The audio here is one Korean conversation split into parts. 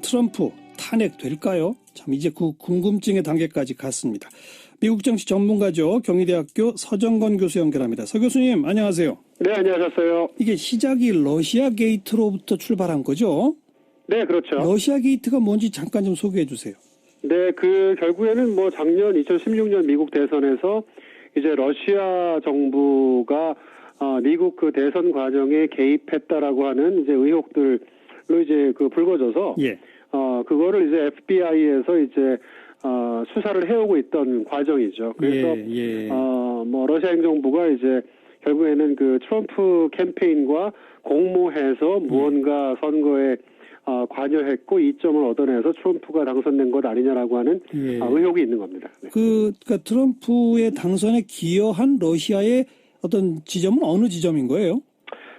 트럼프 탄핵될까요? 참 이제 그 궁금증의 단계까지 갔습니다. 미국 정치 전문가죠. 경희대학교 서정건 교수 연결합니다. 서 교수님 안녕하세요. 네, 안녕하셨어요. 이게 시작이 러시아 게이트로부터 출발한 거죠? 네, 그렇죠. 러시아 게이트가 뭔지 잠깐 좀 소개해 주세요. 네, 결국에는 작년 2016년 미국 대선에서 이제 러시아 정부가 미국 그 대선 과정에 개입했다라고 하는 이제 의혹들로 이제 불거져서 예. 그거를 이제 FBI에서 이제 수사를 해오고 있던 과정이죠. 그래서 러시아 행정부가 이제 결국에는 그 트럼프 캠페인과 공모해서 무언가 선거에 관여했고 이점을 얻어내서 트럼프가 당선된 것 아니냐라고 하는 의혹이 있는 겁니다. 네. 그러니까 트럼프의 당선에 기여한 러시아의 어떤 지점은 어느 지점인 거예요?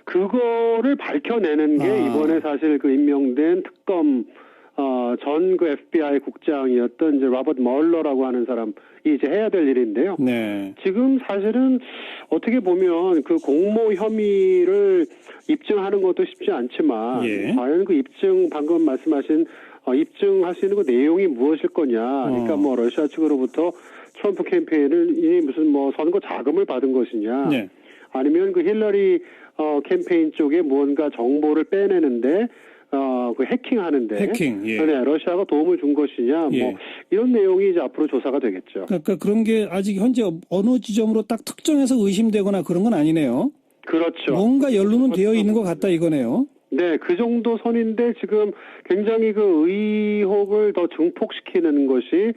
그거를 밝혀내는 게 이번에 사실 임명된 특검 전 FBI 국장이었던 이제 로버트 멀러라고 하는 사람이 이제 해야 될 일인데요. 네. 지금 사실은 어떻게 보면 그 공모 혐의를 입증하는 것도 쉽지 않지만 과연 그 방금 말씀하신 입증할 수 있는 그 내용이 무엇일 거냐. 그러니까 러시아 측으로부터 트럼프 캠페인을 무슨 선거 자금을 받은 것이냐. 네. 아니면 그 힐러리 캠페인 쪽에 무언가 정보를 빼내는데 해킹하는데 네, 러시아가 도움을 준 것이냐 이런 내용이 이제 앞으로 조사가 되겠죠. 그러니까 그런 게 아직 현재 어느 지점으로 딱 특정해서 의심되거나 그런 건 아니네요. 그렇죠. 뭔가 연루는 되어 있는 것 같다 이거네요. 네, 그 정도 선인데 지금 굉장히 그 의혹을 더 증폭시키는 것이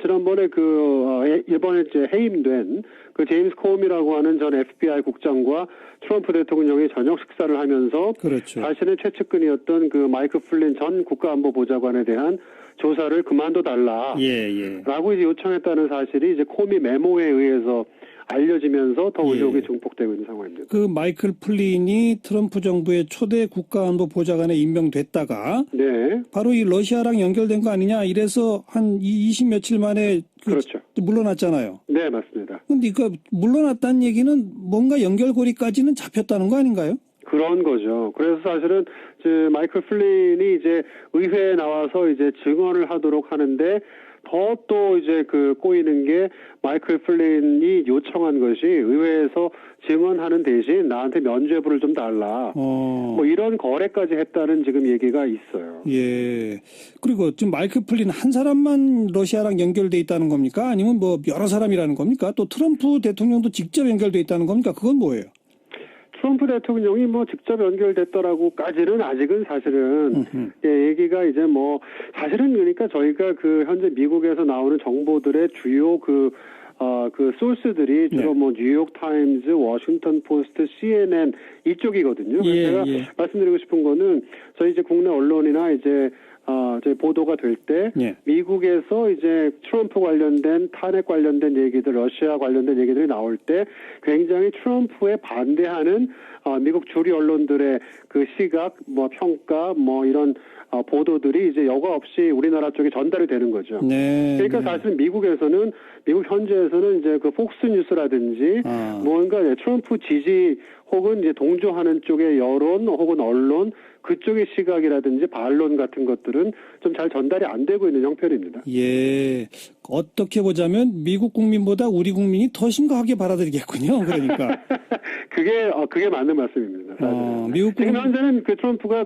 지난번에 이번에 이제 해임된 그 제임스 코미라고 하는 전 FBI 국장과 트럼프 대통령이 저녁 식사를 하면서 자신의 최측근이었던 그 마이크 플린 전 국가안보보좌관에 대한 조사를 그만둬달라. 라고 이제 요청했다는 사실이 이제 코미 메모에 의해서 알려지면서 더 의혹이 증폭되고 있는 상황입니다. 그 마이클 플린이 트럼프 정부의 초대 국가안보 보좌관에 임명됐다가 바로 이 러시아랑 연결된 거 아니냐 이래서 한 20 며칠 만에 그렇죠. 물러났잖아요. 네, 맞습니다. 근데 그 물러났다는 얘기는 뭔가 연결고리까지는 잡혔다는 거 아닌가요? 그런 거죠. 그래서 사실은 마이클 플린이 이제 의회에 나와서 이제 증언을 하도록 하는데 또 이제 꼬이는 게 마이클 플린이 요청한 것이 의회에서 증언하는 대신 나한테 면죄부를 좀 달라. 이런 거래까지 했다는 지금 얘기가 있어요. 예. 그리고 지금 마이클 플린 한 사람만 러시아랑 연결돼 있다는 겁니까? 아니면 여러 사람이라는 겁니까? 또 트럼프 대통령도 직접 연결돼 있다는 겁니까? 그건 뭐예요? 트럼프 대통령이 직접 연결됐더라고까지는 아직은 사실은 얘기가 이제 사실은 그러니까 저희가 현재 미국에서 나오는 정보들의 주요 소스들이 주로 뉴욕 타임즈, 워싱턴 포스트, CNN 이쪽이거든요. 그래서 제가 말씀드리고 싶은 거는 저희 이제 국내 언론이나 이제 보도가 될 때 미국에서 이제 트럼프 관련된 탄핵 관련된 얘기들, 러시아 관련된 얘기들이 나올 때 굉장히 트럼프에 반대하는 미국 주류 언론들의 그 시각, 평가, 이런 보도들이 이제 여과 없이 우리나라 쪽에 전달이 되는 거죠. 그러니까 사실 미국 현지에서는 이제 폭스뉴스라든지 뭔가 트럼프 지지 혹은 이제 동조하는 쪽의 여론 혹은 언론 그쪽의 시각이라든지 반론 같은 것들은 좀 잘 전달이 안 되고 있는 형편입니다. 예. 어떻게 보자면 미국 국민보다 우리 국민이 더 심각하게 받아들이겠군요. 그러니까. 그게 맞는 말씀입니다. 미국 지금 현재는 트럼프가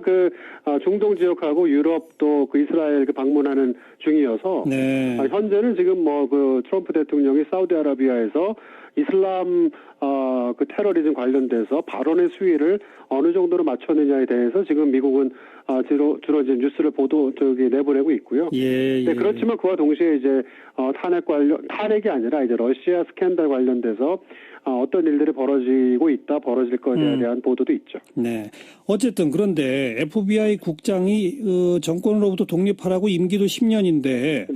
중동 지역하고 유럽 또 이스라엘 방문하는 중이어서 현재는 지금 트럼프 대통령이 사우디아라비아에서 이슬람 테러리즘 관련돼서 발언의 수위를 어느 정도로 맞췄느냐에 대해서 지금 미국은 주로 이제 뉴스를 내보내고 있고요. 네, 그렇지만 그와 동시에 이제 탄핵이 아니라 이제 러시아 스캔들 관련돼서 어떤 일들이 벌어질 것에 대한 보도도 있죠. 네. 어쨌든 그런데 FBI 국장이 정권으로부터 독립하라고 임기도 10년인데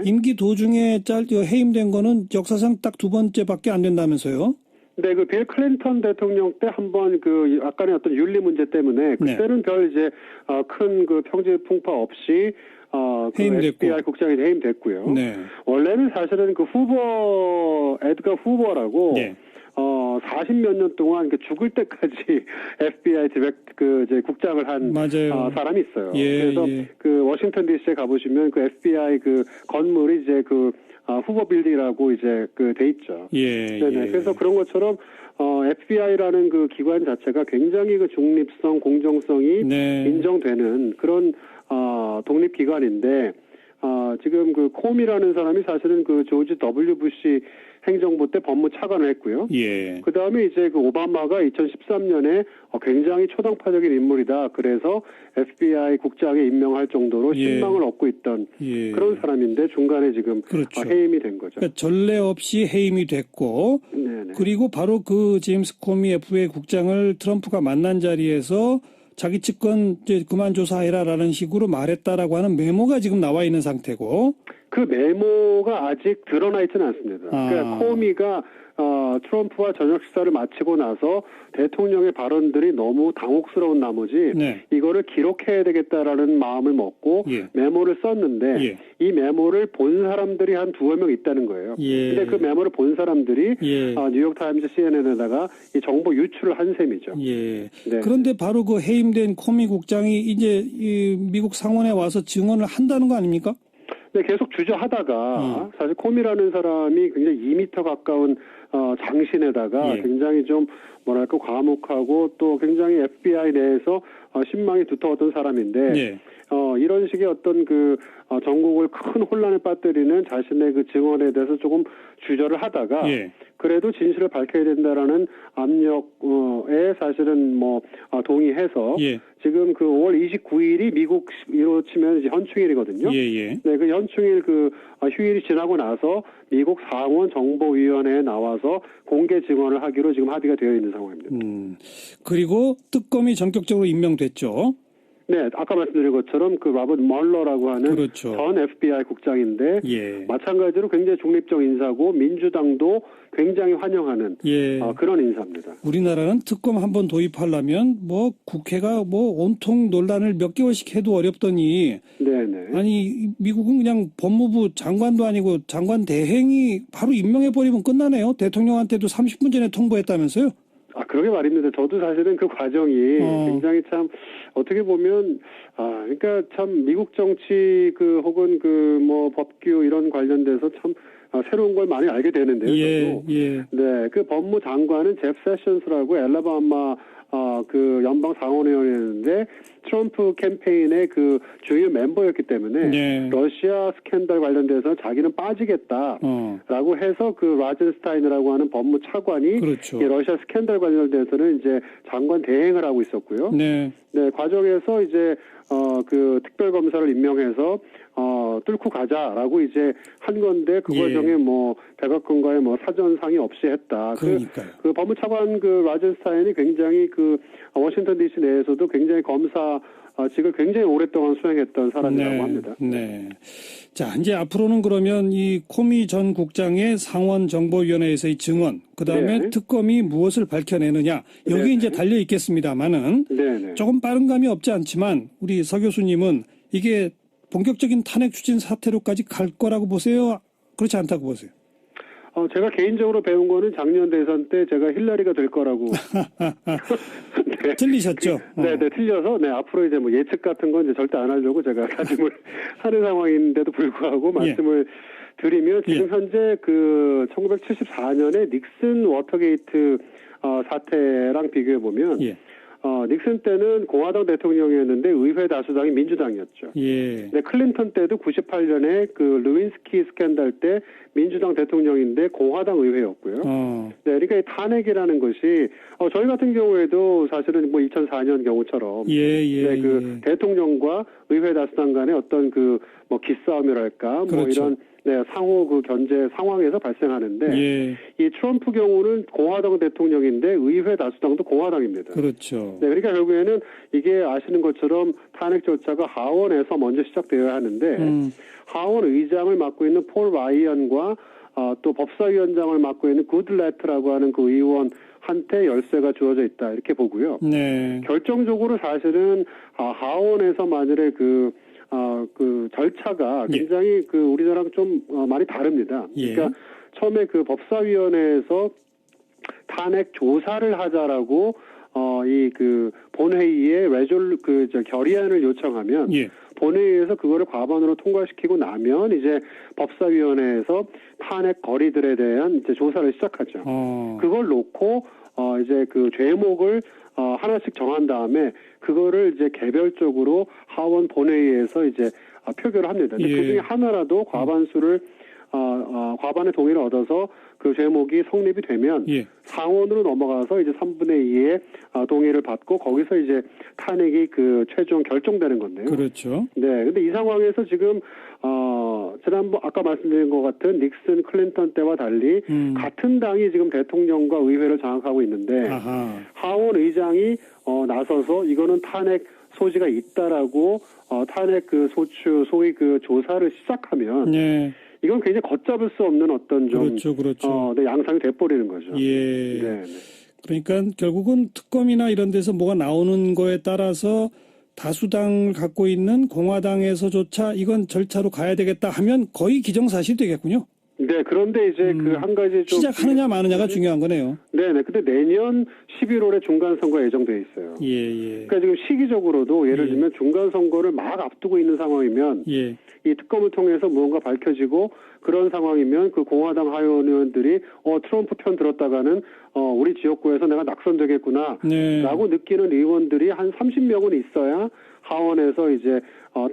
임기 도중에 해임된 거는 역사상 딱 두 번째밖에 안 된다면서요? 네, 빌 클린턴 대통령 때 한번 약간의 어떤 윤리 문제 때문에 그때는 별 이제 큰 평지풍파 없이 해임됐고. FBI 국장이 해임됐고요. 원래는 사실은 에드가 후버라고 40몇 년 동안 죽을 때까지 FBI 이제 국장을 한 사람이 있어요. 그래서 그 워싱턴 D.C.에 가보시면 그 FBI 그 건물이 이제 후보 빌딩이라고 이제 돼 있죠. 네네. 그래서 그런 것처럼 FBI라는 그 기관 자체가 굉장히 그 중립성, 공정성이 인정되는 그런 독립기관인데 지금 그 콤이라는 사람이 사실은 그 조지 W. 부시 행정부 때 법무차관을 했고요. 그 다음에 이제 그 오바마가 2013년에 굉장히 초당파적인 인물이다. 그래서 FBI 국장에 임명할 정도로 신망을 얻고 있던 그런 사람인데 중간에 지금 해임이 된 거죠. 그러니까 전례 없이 해임이 됐고, 그리고 바로 그 제임스 코미 FBI 국장을 트럼프가 만난 자리에서 자기 측근 이제 그만 조사해라라는 식으로 말했다라고 하는 메모가 지금 나와 있는 상태고. 그 메모가 아직 드러나 있지는 않습니다. 그러니까 코미가 트럼프와 저녁 식사를 마치고 나서 대통령의 발언들이 너무 당혹스러운 나머지 이거를 기록해야 되겠다라는 마음을 먹고 메모를 썼는데 이 메모를 본 사람들이 한 두어 명 있다는 거예요. 근데 그 메모를 본 사람들이 뉴욕타임즈 CNN에다가 이 정보 유출을 한 셈이죠. 그런데 바로 그 해임된 코미 국장이 이제 이 미국 상원에 와서 증언을 한다는 거 아닙니까? 네, 계속 주저하다가 사실 콤이라는 사람이 굉장히 2m 가까운 장신에다가 굉장히 좀 뭐랄까 과묵하고 또 굉장히 FBI 내에서 신망이 두터웠던 사람인데 이런 식의 어떤 그 전국을 큰 혼란에 빠뜨리는 자신의 그 증언에 대해서 조금 주저를 하다가 그래도 진실을 밝혀야 된다라는 압력에 사실은 동의해서 지금 그 5월 29일이 미국으로 치면 이제 현충일이거든요. 네, 그 현충일 그 휴일이 지나고 나서 미국 상원 정보위원회에 나와서 공개 증언을 하기로 지금 합의가 되어 있는 상황입니다. 그리고 특검이 전격적으로 임명됐죠. 네, 아까 말씀드린 것처럼 그 로버트 멀러라고 하는 전 FBI 국장인데 마찬가지로 굉장히 중립적 인사고 민주당도 굉장히 환영하는 그런 인사입니다. 우리나라는 특검 한번 도입하려면 국회가 온통 논란을 몇 개월씩 해도 어렵더니 아니 미국은 그냥 법무부 장관도 아니고 장관 대행이 바로 임명해버리면 끝나네요. 대통령한테도 30분 전에 통보했다면서요? 그러게 말입니다. 저도 사실은 그 과정이 굉장히 참 어떻게 보면 그러니까 참 미국 정치 혹은 법규 이런 관련돼서 참 새로운 걸 많이 알게 되는데요. 네, 그 법무장관은 제프 세션스라고 엘라바마 그 연방 상원의원이었는데 트럼프 캠페인의 그 주요 멤버였기 때문에 러시아 스캔들 관련돼서 자기는 빠지겠다라고 해서 그 라젠스타인이라고 하는 법무 차관이 이 러시아 스캔들 관련돼서는 이제 장관 대행을 하고 있었고요. 네, 과정에서 이제 그 특별검사를 임명해서 뚫고 가자라고 이제 한 건데 그 과정에 백악관과의 사전 상의 없이 했다. 그 법무차관 그 라젠스타인이 굉장히 그 워싱턴 D.C. 내에서도 굉장히 검사직을 굉장히 오랫동안 수행했던 사람이라고 합니다. 자, 이제 앞으로는 그러면 이 코미 전 국장의 상원 정보위원회에서의 증언, 그 다음에 특검이 무엇을 밝혀내느냐, 여기 이제 달려 있겠습니다만은 조금 빠른 감이 없지 않지만 우리 서 교수님은 이게 본격적인 탄핵 추진 사태로까지 갈 거라고 보세요? 그렇지 않다고 보세요? 제가 개인적으로 배운 거는 작년 대선 때 제가 힐러리가 될 거라고. 틀리셨죠? 네, 틀려서, 앞으로 이제 예측 같은 건 이제 절대 안 하려고 제가 다짐을 하는 상황인데도 불구하고 말씀을 드리면 지금 현재 그 1974년에 닉슨 워터게이트 사태랑 비교해 보면 닉슨 때는 공화당 대통령이었는데 의회 다수당이 민주당이었죠. 네, 클린턴 때도 98년에 그 루윈스키 스캔들 때 민주당 대통령인데 공화당 의회였고요. 네, 그러니까 이 탄핵이라는 것이 저희 같은 경우에도 사실은 2004년 경우처럼 네, 그 대통령과 의회 다수당 간의 어떤 그 기싸움이랄까 이런 상호 그 견제 상황에서 발생하는데 이 트럼프 경우는 공화당 대통령인데 의회 다수당도 공화당입니다. 네, 그러니까 결국에는 이게 아시는 것처럼 탄핵 절차가 하원에서 먼저 시작되어야 하는데 하원 의장을 맡고 있는 폴 라이언과 또 법사위원장을 맡고 있는 굿레트라고 하는 그 의원한테 열쇠가 주어져 있다 이렇게 보고요. 결정적으로 사실은 하원에서 만일에 그 절차가 굉장히 그 우리나라랑 좀 많이 다릅니다. 그러니까 처음에 그 법사위원회에서 탄핵 조사를 하자라고 이 그 본회의에 결의안을 요청하면 예. 본회의에서 그거를 과반으로 통과시키고 나면 이제 법사위원회에서 탄핵 거리들에 대한 이제 조사를 시작하죠. 그걸 놓고 이제 그 죄목을 하나씩 정한 다음에 그거를 이제 개별적으로 하원 본회의에서 이제 표결을 합니다. 근데 예. 그 중에 하나라도 과반수를 과반의 동의를 얻어서 그 제목이 성립이 되면 예. 상원으로 넘어가서 이제 3분의 2의 동의를 받고 거기서 이제 탄핵이 그 최종 결정되는 건데요. 그렇죠. 네. 근데 이 상황에서 지금 지난번 아까 말씀드린 것 같은 닉슨 클린턴 때와 달리 같은 당이 지금 대통령과 의회를 장악하고 있는데 하원 의장이 나서서 이거는 탄핵 소지가 있다라고 탄핵 그 소추 소위 그 조사를 시작하면 네. 이건 굉장히 걷잡을 수 없는 어떤 좀 그렇죠. 네, 양상이 돼버리는 거죠. 예. 네. 그러니까 결국은 특검이나 이런 데서 뭐가 나오는 거에 따라서 다수당을 갖고 있는 공화당에서조차 이건 절차로 가야 되겠다 하면 거의 기정사실이 되겠군요. 네, 그런데 이제 그 한 가지 좀 시작하느냐 마느냐가 중요한 거네요. 네네. 근데 내년 11월에 중간 선거 예정돼 있어요. 예. 그러니까 지금 시기적으로도 예를 들면 중간 선거를 막 앞두고 있는 상황이면 예. 이 특검을 통해서 무언가 밝혀지고 그런 상황이면 그 공화당 하원 의원들이 트럼프 편 들었다가는 우리 지역구에서 내가 낙선되겠구나 라고 느끼는 의원들이 한 30명은 있어야 하원에서 이제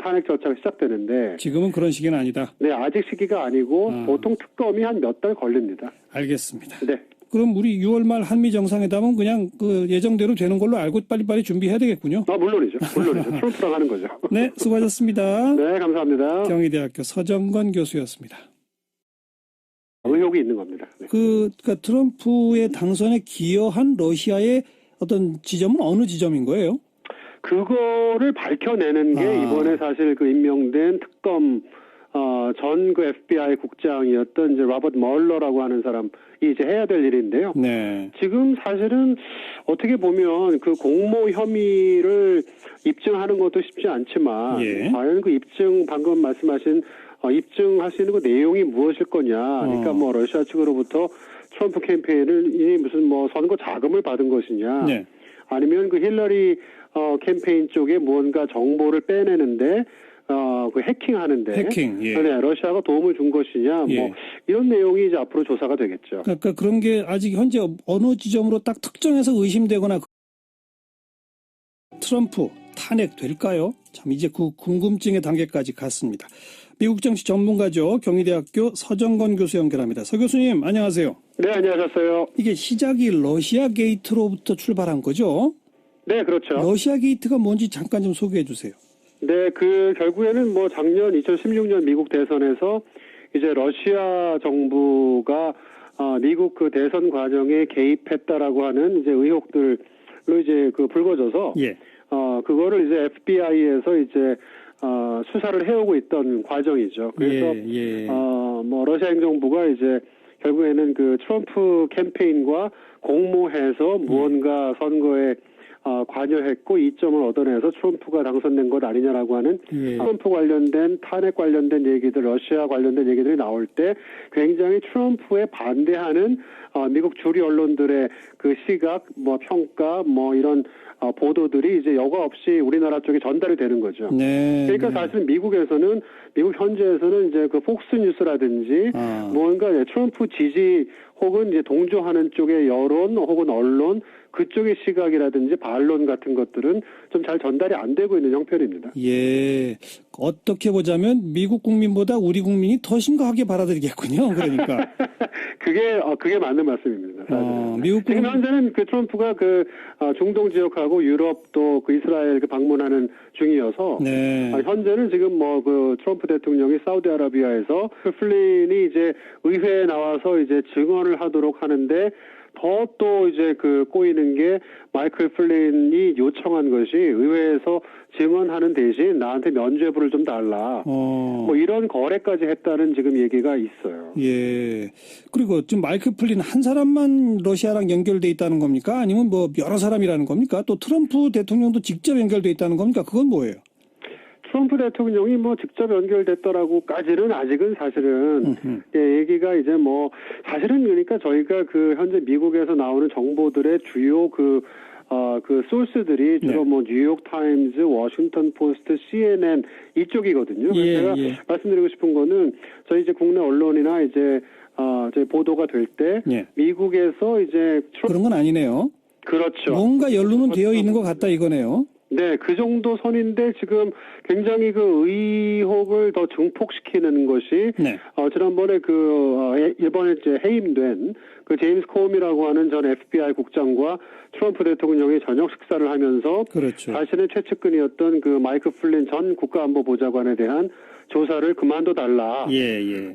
탄핵 절차가 시작되는데 지금은 그런 시기는 아니다. 네, 아직 시기가 아니고 보통 특검이 한 몇 달 걸립니다. 알겠습니다. 네. 그럼 우리 6월 말 한미 정상회담은 그냥 그 예정대로 되는 걸로 알고 빨리빨리 준비해야 되겠군요. 물론이죠. 트럼프랑 하는 거죠. 네, 수고하셨습니다. 네, 감사합니다. 경희대학교 서정건 교수였습니다. 의혹이 있는 겁니다. 네. 그러니까 트럼프의 당선에 기여한 러시아의 어떤 지점은 어느 지점인 거예요? 그거를 밝혀내는 게 이번에 사실 그 임명된 특검 전 그 FBI 국장이었던 이제 로버트 멀러라고 하는 사람이 이제 해야 될 일인데요. 네. 지금 사실은 어떻게 보면 그 공모 혐의를 입증하는 것도 쉽지 않지만 과연 그 방금 말씀하신 입증할 수 있는 그 내용이 무엇일 거냐. 그러니까 뭐 러시아 측으로부터 트럼프 캠페인을 이 무슨 뭐 선거 자금을 받은 것이냐. 네. 아니면 그 힐러리 캠페인 쪽에 무언가 정보를 빼내는데 그 해킹하는데 네, 러시아가 도움을 준 것이냐 뭐 이런 내용이 이제 앞으로 조사가 되겠죠. 그러니까 그런 게 아직 현재 어느 지점으로 딱 특정해서 의심되거나 트럼프 탄핵 될까요? 참 이제 그 궁금증의 단계까지 갔습니다. 미국 정치 전문가죠. 경희대학교 서정건 교수 연결합니다. 서 교수님 안녕하세요. 네, 안녕하셨어요. 이게 시작이 러시아 게이트로부터 출발한 거죠? 네, 그렇죠. 러시아 게이트가 뭔지 잠깐 좀 소개해 주세요. 네, 그 결국에는 뭐 작년 2016년 미국 대선에서 이제 러시아 정부가 미국 그 대선 과정에 개입했다라고 하는 이제 의혹들로 이제 그 불거져서 그거를 이제 FBI에서 이제 수사를 해오고 있던 과정이죠. 그래서 뭐 러시아 행정부가 이제 결국에는 그 트럼프 캠페인과 공모해서 무언가 선거에 관여했고 이점을 얻어내서 트럼프가 당선된 것 아니냐라고 하는 트럼프 관련된 탄핵 관련된 얘기들, 러시아 관련된 얘기들이 나올 때 굉장히 트럼프에 반대하는 미국 주류 언론들의 그 시각, 뭐 평가, 뭐 이런 보도들이 이제 여과 없이 우리나라 쪽에 전달이 되는 거죠. 그러니까 사실 미국 현지에서는 이제 그 폭스 뉴스라든지 뭔가 트럼프 지지 혹은 이제 동조하는 쪽의 여론 혹은 언론 그쪽의 시각이라든지 반론 같은 것들은 좀 잘 전달이 안 되고 있는 형편입니다. 예. 어떻게 보자면 미국 국민보다 우리 국민이 더 심각하게 받아들이겠군요. 그러니까. 그게 맞는 말씀입니다. 미국 지금 현재는 그 트럼프가 그 중동 지역하고 유럽 또 그 이스라엘 그 방문하는 중이어서 현재는 지금 뭐 그 트럼프 대통령이 사우디아라비아에서 그 플린이 이제 의회에 나와서 이제 증언을 하도록 하는데 또 이제 그 꼬이는 게 마이클 플린이 요청한 것이 의회에서 증언하는 대신 나한테 면죄부를 좀 달라. 뭐 이런 거래까지 했다는 지금 얘기가 있어요. 예. 그리고 지금 마이클 플린 한 사람만 러시아랑 연결돼 있다는 겁니까? 아니면 뭐 여러 사람이라는 겁니까? 또 트럼프 대통령도 직접 연결돼 있다는 겁니까? 그건 뭐예요? 트럼프 대통령이 뭐 직접 연결됐더라고까지는 아직은 사실은 얘기가 이제 뭐 사실은 그러니까 저희가 그 현재 미국에서 나오는 정보들의 주요 그 소스들이 주로 뭐 뉴욕 타임즈, 워싱턴 포스트, CNN 이쪽이거든요. 그래서 제가 말씀드리고 싶은 거는 저희 이제 국내 언론이나 이제 저희 보도가 될 때 미국에서 이제 그런 건 아니네요. 그렇죠. 뭔가 연루는 되어 있는 것 같다 이거네요. 네, 그 정도 선인데 지금 굉장히 그 의혹을 더 증폭시키는 것이 지난번에 이번에 이제 해임된 그 제임스 코미라고 하는 전 FBI 국장과 트럼프 대통령이 저녁 식사를 하면서 자신의 최측근이었던 그 마이크 플린 전 국가안보보좌관에 대한 조사를 그만둬달라.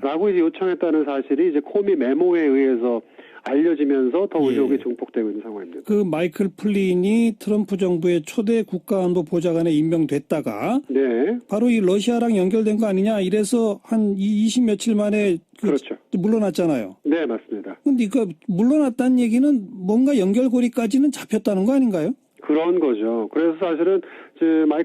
라고 이제 요청했다는 사실이 이제 코미 메모에 의해서 알려지면서 더 의혹이 증폭되고 있는 상황입니다. 그 마이클 플린이 트럼프 정부의 초대 국가안보 보좌관에 임명됐다가 바로 이 러시아랑 연결된 거 아니냐 이래서 한 20 며칠 만에 그렇죠. 물러났잖아요. 네, 맞습니다. 근데 그 물러났다는 얘기는 뭔가 연결고리까지는 잡혔다는 거 아닌가요? 그런 거죠. 그래서 사실은 마이클